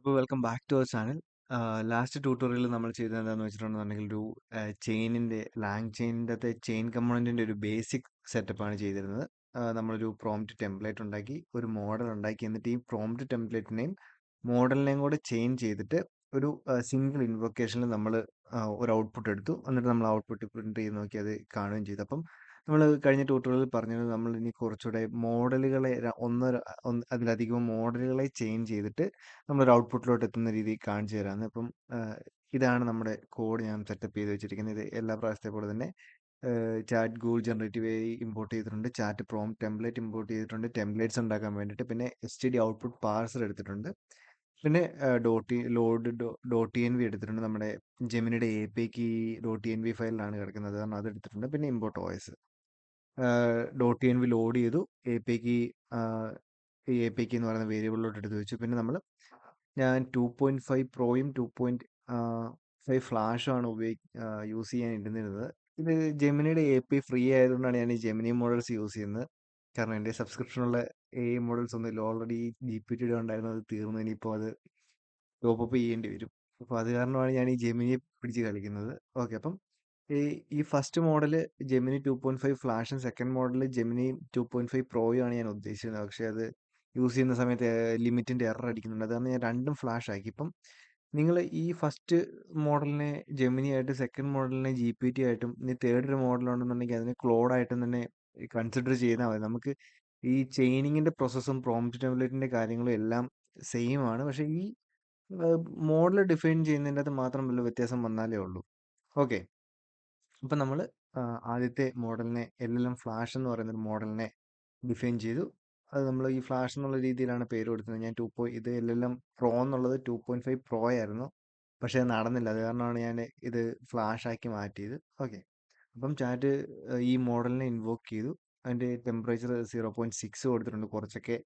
അപ്പോൾ welcome back to our channel. Last tutorial നമ്മൾ ചെയ്തത് എന്താണെന്ന് വെച്ചിട്ടുണ്ടെന്നുണ്ടെങ്കിൽ ഒരു ചെയിനിൻ്റെ ചെയിനിൻ്റെ അകത്തെ ചെയിൻ കമ്പോണൻറ്റിൻ്റെ ഒരു ബേസിക് സെറ്റപ്പാണ് ചെയ്തിരുന്നത്. നമ്മളൊരു പ്രോംപ്റ്റ് ടെംപ്ലേറ്റ് ഉണ്ടാക്കി ഒരു മോഡൽ ഉണ്ടാക്കി എന്നിട്ട് ഈ പ്രോംപ്റ്റ് ടെംപ്ലേറ്റിനെയും മോഡലിനെയും കൂടെ ചെയിൻ ചെയ്തിട്ട് ഒരു സിംഗിൾ ഇൻവൊക്കേഷനിൽ നമ്മൾ ഒരു ഔട്ട്പുട്ട് എടുത്തു. എന്നിട്ട് നമ്മൾ ഔട്ട്പുട്ട് പ്രിന്റ് ചെയ്ത് നോക്കി അത് കാണുകയും ചെയ്തു. അപ്പം നമ്മൾ കഴിഞ്ഞ ട്യൂട്ടോറിയലിൽ പറഞ്ഞത് നമ്മൾ ഇനി കുറച്ചുകൂടെ മോഡലുകളെ അതിലധികം മോഡലുകളെ ചെയിൻ ചെയ്തിട്ട് നമ്മളൊരു ഔട്ട്പുട്ടിലോട്ട് എത്തുന്ന രീതിയിൽ കാണിച്ചു തരാമെന്ന്. അപ്പം ഇതാണ് നമ്മുടെ കോഡ് ഞാൻ സെറ്റപ്പ് ചെയ്ത് വെച്ചിരിക്കുന്നത്. ഇത് എല്ലാ പ്രാവശ്യത്തെ പോലെ തന്നെ chat Google generative AI import ചെയ്തിട്ടുണ്ട്, ചാറ്റ് പ്രോംപ്റ്റ് ടെംപ്ലേറ്റ് ഇമ്പോർട്ട് ചെയ്തിട്ടുണ്ട്, ടെംപ്ലേറ്റ്സ് ഉണ്ടാക്കാൻ വേണ്ടിയിട്ട്, പിന്നെ STD ഔട്ട്പുട്ട് പാർസർ എടുത്തിട്ടുണ്ട്, പിന്നെ ഡോട്ട് ടി എൻ വി എടുത്തിട്ടുണ്ട്. നമ്മുടെ ജെമിനിയുടെ APIക്ക് ഈ ഡോട്ട് ടി എൻ വി ഫയലിലാണ് കിടക്കുന്നത്, കാരണം അത് എടുത്തിട്ടുണ്ട്. പിന്നെ import OS dot T N V load ചെയ്തു, APIക്ക് ഈ APIക്ക് എന്ന് പറയുന്ന വേരിയബിളിലോട്ട് എടുത്ത് വെച്ചു. പിന്നെ ഞാൻ 2.5 പ്രോയും 2.5 ഫ്ലാഷും ആണ് യൂസ് ചെയ്യാൻ ഇരുന്നിരുന്നത്. ഇത് ജെമിനിയുടെ API ഫ്രീ ആയതുകൊണ്ടാണ് ഞാൻ ഈ ജെമിനി മോഡൽസ് യൂസ് ചെയ്യുന്നത്. കാരണം എൻ്റെ സബ്സ്ക്രിപ്ഷനുള്ള AI മോഡൽസ് ഒന്നും ഇല്ല. ഓൾറെഡി GPT ഉണ്ടായിരുന്നത് തീർന്നു. ഇനിയിപ്പോൾ അത് ടോപ്പ് അപ്പ് ചെയ്യേണ്ടി വരും. അപ്പോൾ അത് കാരണമാണ് ഞാൻ ഈ ജെമിനിയെ പിടിച്ച് കളിക്കുന്നത്. ഓക്കെ, അപ്പം ഈ ഈ ഫസ്റ്റ് മോഡൽ ജെമിനി 2.5 ഫ്ലാഷും സെക്കൻഡ് മോഡൽ ജെമിനി 2.5 പ്രോയും ആണ് ഞാൻ ഉദ്ദേശിച്ചിരുന്നത്. പക്ഷേ അത് യൂസ് ചെയ്യുന്ന സമയത്ത് ലിമിറ്റിൻ്റെ എറർ അടിക്കുന്നുണ്ട്. അത് കാരണം ഞാൻ രണ്ടും ഫ്ലാഷ് ആക്കി. ഇപ്പം നിങ്ങൾ ഈ ഫസ്റ്റ് മോഡലിനെ ജെമിനി ആയിട്ട്, സെക്കൻഡ് മോഡലിനെ GPT ആയിട്ടും, ഇനി തേർഡ് ഒരു മോഡൽ ഉണ്ടെന്നുണ്ടെങ്കിൽ അതിനെ ക്ലോഡ് ആയിട്ടും തന്നെ കൺസിഡർ ചെയ്താൽ മതി. നമുക്ക് ഈ ചെയിനിങ്ങിൻ്റെ പ്രോസസ്സും പ്രോംപ്റ്റ് ടെംപ്ലേറ്റിൻ്റെ കാര്യങ്ങളും എല്ലാം സെയിം ആണ്. പക്ഷേ ഈ മോഡൽ ഡിഫൈൻ ചെയ്യുന്നതിൻ്റെ അകത്ത് മാത്രം വല്ല വ്യത്യാസം വന്നാലേ ഉള്ളൂ. ഓക്കെ, അപ്പം നമ്മൾ ആദ്യത്തെ മോഡലിനെ LLM ഫ്ലാഷ് എന്ന് പറയുന്ന ഒരു മോഡലിനെ ഡിഫൈൻ ചെയ്തു. അത് നമ്മൾ ഈ ഫ്ലാഷ് എന്നുള്ള രീതിയിലാണ് പേര് കൊടുത്തത്. ഇത് LLM പ്രോ എന്നുള്ളത് 2.5 പ്രോ ആയിരുന്നു, പക്ഷേ അത് നടന്നില്ല. അത് കാരണമാണ് ഞാൻ ഇത് ഫ്ലാഷ് ആക്കി മാറ്റിയത്. ഓക്കെ, അപ്പം ചാറ്റ് ഈ മോഡലിനെ ഇൻവോക്ക് ചെയ്തു. അതിൻ്റെ ടെമ്പറേച്ചർ 0.6 കൊടുത്തിട്ടുണ്ട്, കുറച്ചൊക്കെ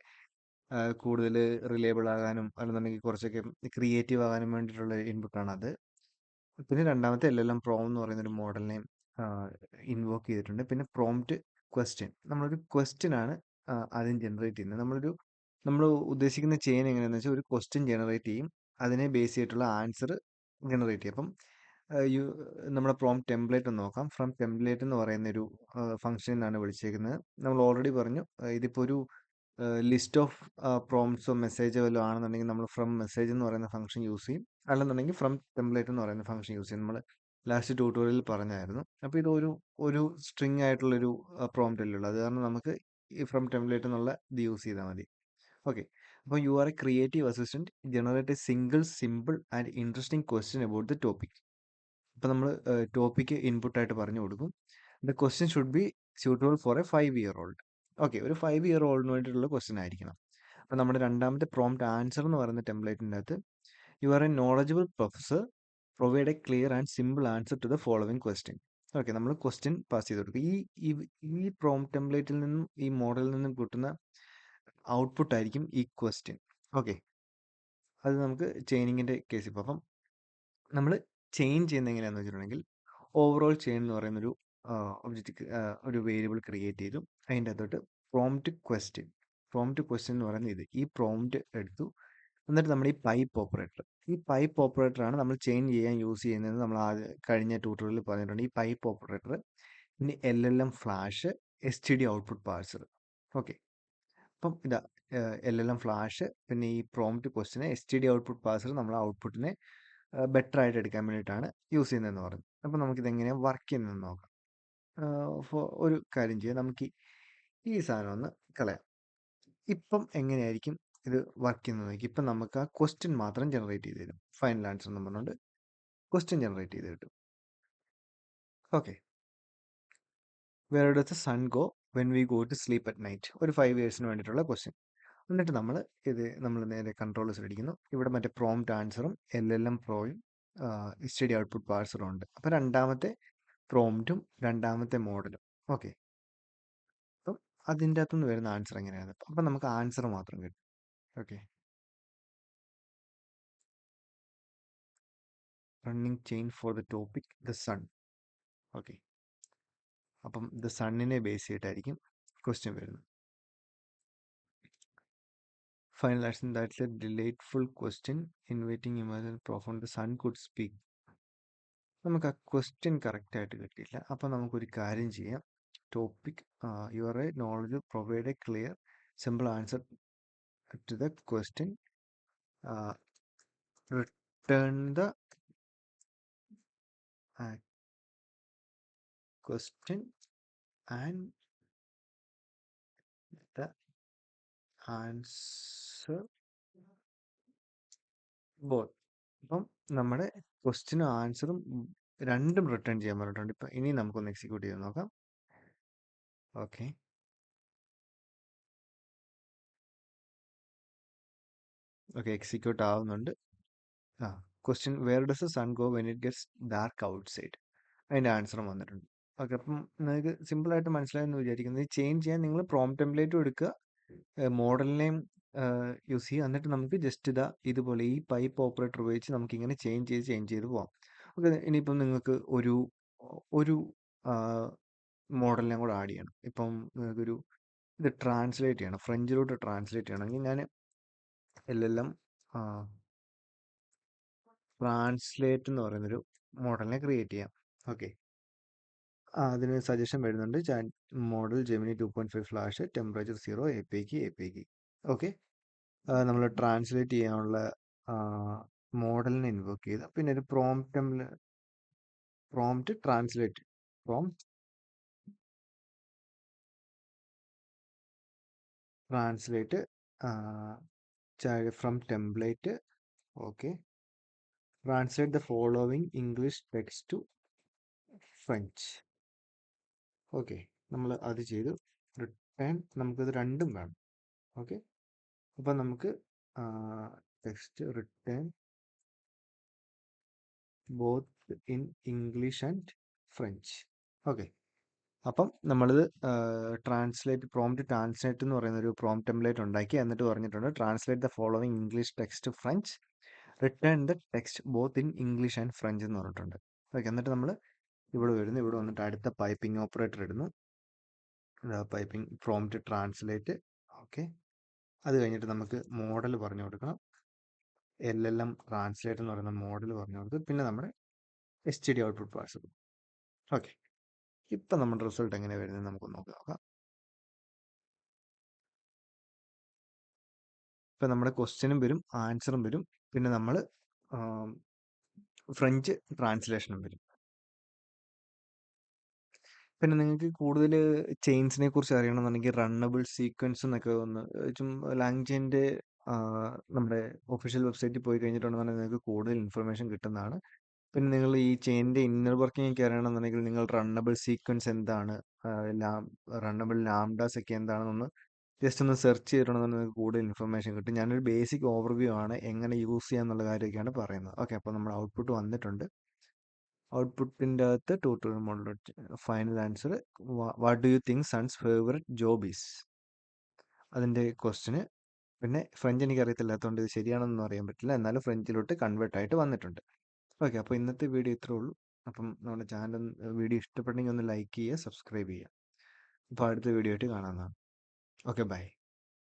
കൂടുതൽ റിലയബിൾ ആകാനും അല്ലെന്നുണ്ടെങ്കിൽ കുറച്ചൊക്കെ ക്രിയേറ്റീവ് ആകാനും വേണ്ടിയിട്ടുള്ള ഇൻപുട്ടാണ് അത്. പിന്നെ രണ്ടാമത്തെ LLM പ്രോ എന്ന് പറയുന്ന ഒരു മോഡലിനെ ഇൻവോക്ക് ചെയ്തിട്ടുണ്ട്. പിന്നെ പ്രോംപ്റ്റ് ക്വസ്റ്റ്യൻ, നമ്മളൊരു ക്വസ്റ്റ്യൻ ആണ് ആദ്യം ജനറേറ്റ് ചെയ്യുന്നത്. നമ്മൾ ഉദ്ദേശിക്കുന്ന ചെയിൻ എങ്ങനെയാണെന്ന് വെച്ചാൽ ഒരു ക്വസ്റ്റ്യൻ ജനറേറ്റ് ചെയ്യും, അതിനെ ബേസ് ചെയ്തിട്ടുള്ള ആൻസർ ജനറേറ്റ് ചെയ്യും. അപ്പം നമ്മുടെ പ്രോംപ്റ്റ് ടെംപ്ലേറ്റ് ഒന്ന് നോക്കാം. ഫ്രം ടെംപ്ലേറ്റ് എന്ന് പറയുന്ന ഒരു ഫംഗ്ഷനിലാണ് വിളിച്ചേക്കുന്നത്. നമ്മൾ ഓൾറെഡി പറഞ്ഞു, ഇതിപ്പോൾ ഒരു ലിസ്റ്റ് ഓഫ് പ്രോംപ്റ്റ്സോ മെസ്സേജോ വല്ലതും ആണെന്നുണ്ടെങ്കിൽ നമ്മൾ ഫ്രം മെസ്സേജ് എന്ന് പറയുന്ന ഫംഗ്ഷൻ യൂസ് ചെയ്യും, അല്ലെന്നുണ്ടെങ്കിൽ ഫ്രം ടെംപ്ലേറ്റ് എന്ന് പറയുന്ന ഫംഗ്ഷൻ യൂസ് ചെയ്യും. നമ്മൾ ലാസ്റ്റ് ട്യൂട്ടോറിയലിൽ പറഞ്ഞായിരുന്നു. അപ്പോൾ ഇത് ഒരു സ്ട്രിങ് ആയിട്ടുള്ളൊരു പ്രോംപ്റ്റ് അല്ലേ ഉള്ളൂ. അത് കാരണം നമുക്ക് ഈ ഫ്രം ടെംപ്ലേറ്റ് എന്നുള്ള ഇത് യൂസ് ചെയ്താൽ മതി. ഓക്കെ, അപ്പോൾ U are A creative assistant, generate A single simple and interesting question about the topic. അപ്പോൾ നമ്മൾ ടോപ്പിക്ക് ഇൻപുട്ടായിട്ട് പറഞ്ഞു കൊടുക്കും. The question should be suitable for A 5-year old. Okay, ഒരു 5-year oldന് വേണ്ടിയിട്ടുള്ള ക്വസ്റ്റ്യൻ ആയിരിക്കണം. അപ്പോൾ നമ്മുടെ രണ്ടാമത്തെ പ്രോംപ്റ്റ് ആൻസർ എന്ന് പറയുന്ന ടെംപ്ലേറ്റിൻ്റെ അകത്ത് you are a knowledgeable professor, provide a clear and simple answer to the following question. Okay, നമ്മൾ ക്വസ്റ്റ്യൻ പാസ് ചെയ്ത് കൊടുക്കും. ഈ ഈ പ്രോംപ്റ്റ് ടെംപ്ലേറ്റിൽ നിന്നും ഈ മോഡലിൽ നിന്നും കിട്ടുന്ന ഔട്ട്പുട്ട് ആയിരിക്കും ഈ ക്വസ്റ്റ്യൻ. ഓക്കെ, അത് നമുക്ക് ചെയിനിങ്ങിൻ്റെ കേസ് ഇപ്പോൾ. അപ്പം നമ്മൾ ചെയിൻ ചെയ്യുന്നത് എങ്ങനെയാണെന്ന് വെച്ചിട്ടുണ്ടെങ്കിൽ, ഓവറോൾ ചെയിൻ എന്ന് പറയുന്നൊരു ഒബ്ജക്റ്റ്, ഒരു വേരിയബിൾ ക്രിയേറ്റ് ചെയ്തു. അതിൻ്റെ അകത്തോട്ട് പ്രോംപ്റ്റ് ക്വസ്റ്റ്യൻ എന്ന് പറയുന്നത് ഈ പ്രോംപ്റ്റ് എടുത്തു. എന്നിട്ട് നമ്മുടെ ഈ പൈപ്പ് ഓപ്പറേറ്റർ ആണ് നമ്മൾ ചെയിൻ ചെയ്യാൻ യൂസ് ചെയ്യുന്നത്. നമ്മൾ കഴിഞ്ഞ ട്യൂട്ടോറിയലിൽ പറഞ്ഞിട്ടുണ്ട്. ഈ പൈപ്പ് ഓപ്പറേറ്റർ, പിന്നെ LLM flash, STD output parser. Okay, അപ്പം ഇതാ LLM ഫ്ലാഷ്, പിന്നെ ഈ പ്രോംപ്റ്റ് ക്വസ്റ്റിനെ STD ഔട്ട്പുട്ട് പാർസർ നമ്മൾ ഔട്ട്പുട്ടിനെ ബെറ്റർ ആയിട്ട് എടുക്കാൻ വേണ്ടിയിട്ടാണ് യൂസ് ചെയ്യുന്നതെന്ന് പറഞ്ഞു. അപ്പം നമുക്കിത് എങ്ങനെയാണ് വർക്ക് ചെയ്യുന്നതെന്ന് നോക്കാം. ഒരു കാര്യം ചെയ്യാം, നമുക്ക് ഈ സാധനം ഒന്ന് കളയാം. ഇപ്പം എങ്ങനെയായിരിക്കും ഇത് വർക്ക് ചെയ്യുന്നത് നോക്കി. ഇപ്പം നമുക്ക് ആ ക്വസ്റ്റ്യൻ മാത്രം ജനറേറ്റ് ചെയ്ത് തരും. ഫൈനൽ ആൻസർ എന്ന് പറഞ്ഞുകൊണ്ട് ക്വസ്റ്റ്യൻ ജനറേറ്റ് ചെയ്ത് കിട്ടും. Okay, where does the sun go when we go to sleep at night, ഒരു 5 ഇയേഴ്സിന് വേണ്ടിയിട്ടുള്ള ക്വസ്റ്റ്യൻ. എന്നിട്ട് നമ്മൾ നേരെ കൺട്രോൾസ് അടിക്കുന്നു. ഇവിടെ മറ്റേ പ്രോംപ്റ്റ് ആൻസറും LLM പ്രോയും STD ഔട്ട്പുട്ട് പാർസറും ഉണ്ട്. അപ്പോൾ രണ്ടാമത്തെ പ്രോംപ്റ്റും രണ്ടാമത്തെ മോഡലും. ഓക്കെ, അപ്പം അതിൻ്റെ അകത്തുനിന്ന് വരുന്ന ആൻസർ എങ്ങനെയാണ്. അപ്പം നമുക്ക് ആൻസർ മാത്രം കിട്ടും. Okay, running chain for the topic the sun. Okay, അപ്പം ദ സണ്ണിനെ ബേസ് ചെയ്തിട്ടായിരിക്കും ക്വസ്റ്റ്യൻ വരുന്നത്. Final answer that's a delightful question inviting imagine profound the sun could speak. നമുക്ക് ആ ക്വസ്റ്റ്യൻ കറക്റ്റായിട്ട് കിട്ടിയില്ല. അപ്പോൾ നമുക്കൊരു കാര്യം ചെയ്യാം. Topic your a knowledge provide a clear simple answer to the question, return the question and the answer both. അപ്പം നമ്മുടെ ക്വസ്റ്റ്യനും ആൻസറും രണ്ടും റിട്ടേൺ ചെയ്യാൻ പറഞ്ഞിട്ടുണ്ട്. ഇപ്പം ഇനി നമുക്കൊന്ന് എക്സിക്യൂട്ട് ചെയ്ത് നോക്കാം. ഓക്കെ, എക്സിക്യൂട്ട് ആവുന്നുണ്ട്. Question where does the sun go when it gets dark outside, അതിൻ്റെ ആൻസറും വന്നിട്ടുണ്ട്. ഓക്കെ, അപ്പം നിങ്ങൾക്ക് സിമ്പിളായിട്ട് മനസ്സിലായെന്ന് വിചാരിക്കുന്നത്. ഈ ചേഞ്ച് ചെയ്യാൻ നിങ്ങൾ പ്രോംപ്റ്റ് ടെംപ്ലേറ്റും എടുക്കുക, മോഡലിനെയും യൂസ് ചെയ്യുക. എന്നിട്ട് നമുക്ക് ജസ്റ്റ് ഇതുപോലെ ഈ പൈപ്പ് ഓപ്പറേറ്റർ ഉപയോഗിച്ച് നമുക്കിങ്ങനെ ചേഞ്ച് ചെയ്ത് പോവാം. ഓക്കെ, ഇനിയിപ്പം നിങ്ങൾക്ക് ഒരു മോഡലിനെ കൂടെ ആഡ് ചെയ്യണം. ഇപ്പം നിങ്ങൾക്കൊരു ഇത് ട്രാൻസ്ലേറ്റ് ചെയ്യണം, ഫ്രഞ്ചിലോട്ട് ട്രാൻസ്ലേറ്റ് ചെയ്യണമെങ്കിൽ ഞാൻ എല്ലാം ട്രാൻസ്ലേറ്റ് എന്ന് പറയുന്നൊരു മോഡലിനെ ക്രിയേറ്റ് ചെയ്യാം. ഓക്കെ, അതിന് സജഷൻ വരുന്നുണ്ട്. Model Gemini 2.5 flash, temperature 0, API. Okay, നമ്മൾ ട്രാൻസ്ലേറ്റ് ചെയ്യാനുള്ള മോഡലിനെ ഇൻവോക്ക് ചെയ്ത് പിന്നെ ഒരു prompt translate from template. Okay, translate the following English text to French. Okay, നമ്മൾ അത് ചെയ്തു. റിട്ടേൺ നമുക്കിത് രണ്ടും വേണം. ഓക്കെ, അപ്പം നമുക്ക് text return both in English and French. Okay, അപ്പം നമ്മളിത് പ്രോംപ്റ്റ് ട്രാൻസ്ലേറ്റ് എന്ന് പറയുന്ന ഒരു പ്രോംപ്റ്റ് ടെംപ്ലേറ്റ് ഉണ്ടാക്കി. എന്നിട്ട് പറഞ്ഞിട്ടുണ്ട് translate the following English text to French, return the text both in English and French എന്ന് പറഞ്ഞിട്ടുണ്ട്. ഓക്കെ, എന്നിട്ട് നമ്മൾ ഇവിടെ വരുന്നു. ഇവിടെ വന്നിട്ട് അടുത്ത പൈപ്പിംഗ് ഓപ്പറേറ്റർ ഇടുന്നു. Piping prompt translate. ഓക്കെ, അത് കഴിഞ്ഞിട്ട് നമുക്ക് മോഡൽ പറഞ്ഞു കൊടുക്കണം. LLM ട്രാൻസ്ലേറ്റ് എന്ന് പറയുന്ന മോഡൽ പറഞ്ഞു കൊടുത്ത് പിന്നെ നമ്മുടെ STD ഔട്ട്പുട്ട് പാസ്. ഓക്കെ, ഇപ്പം നമ്മുടെ റിസൾട്ട് എങ്ങനെയാണ് വരുന്നത് നമുക്ക് നോക്കാം. ഇപ്പം നമ്മുടെ ക്വസ്റ്റ്യനും വരും, ആൻസറും വരും, പിന്നെ നമ്മൾ ഫ്രഞ്ച് ട്രാൻസ്ലേഷനും വരും. പിന്നെ നിങ്ങൾക്ക് കൂടുതൽ ചെയിൻസിനെ കുറിച്ച് അറിയണമെന്നുണ്ടെങ്കിൽ റണ്ണബിൾ സീക്വൻസ് എന്നൊക്കെ ഒന്ന് ലാംഗ്വേജിൻ്റെ നമ്മുടെ ഒഫീഷ്യൽ വെബ്സൈറ്റിൽ പോയി കഴിഞ്ഞിട്ടുണ്ടെന്നുണ്ടെങ്കിൽ നിങ്ങൾക്ക് കൂടുതൽ ഇൻഫർമേഷൻ കിട്ടുന്നതാണ്. പിന്നെ നിങ്ങൾ ഈ ചെയിനിൻ്റെ ഇന്നർ വർക്കിംഗ് ഒക്കെ അറിയണമെന്നുണ്ടെങ്കിൽ നിങ്ങൾ റണ്ണബിൾ സീക്വൻസ് എന്താണ്, റണ്ണബിൾ ലാംഡാസ് ഒക്കെ എന്താണെന്നൊന്ന് ജസ്റ്റ് ഒന്ന് സെർച്ച് ചെയ്തിട്ടുണ്ടെന്നുണ്ടെങ്കിൽ നിങ്ങൾക്ക് കൂടുതൽ ഇൻഫർമേഷൻ കിട്ടും. ഞാനൊരു ബേസിക് ഓവർവ്യൂ ആണ് എങ്ങനെ യൂസ് ചെയ്യാന്നുള്ള കാര്യമൊക്കെയാണ് പറയുന്നത്. ഓക്കെ, അപ്പോൾ നമ്മുടെ ഔട്ട്പുട്ട് വന്നിട്ടുണ്ട്. ഔട്ട്പുട്ടിൻ്റെ അകത്ത് tutorial model final answer what do you think sons favourite job is, അതിൻ്റെ ക്വസ്റ്റിന്. പിന്നെ ഫ്രഞ്ച് എനിക്ക് അറിയത്തില്ലാത്തതുകൊണ്ട് ഇത് ശരിയാണെന്നൊന്നും അറിയാൻ പറ്റില്ല, എന്നാലും ഫ്രഞ്ചിലോട്ട് കൺവേർട്ട് ആയിട്ട് വന്നിട്ടുണ്ട്. ഓക്കെ, അപ്പോൾ ഇന്നത്തെ വീഡിയോ ഇത്രേ ഉള്ളൂ. അപ്പം നമ്മുടെ ചാനൽ വീഡിയോ ഇഷ്ടപ്പെട്ടെങ്കിൽ ഒന്ന് ലൈക്ക് ചെയ്യുക, സബ്സ്ക്രൈബ് ചെയ്യുക. അപ്പോൾ അടുത്ത വീഡിയോ ആയിട്ട് കാണാവുന്നതാണ്. Okay, by.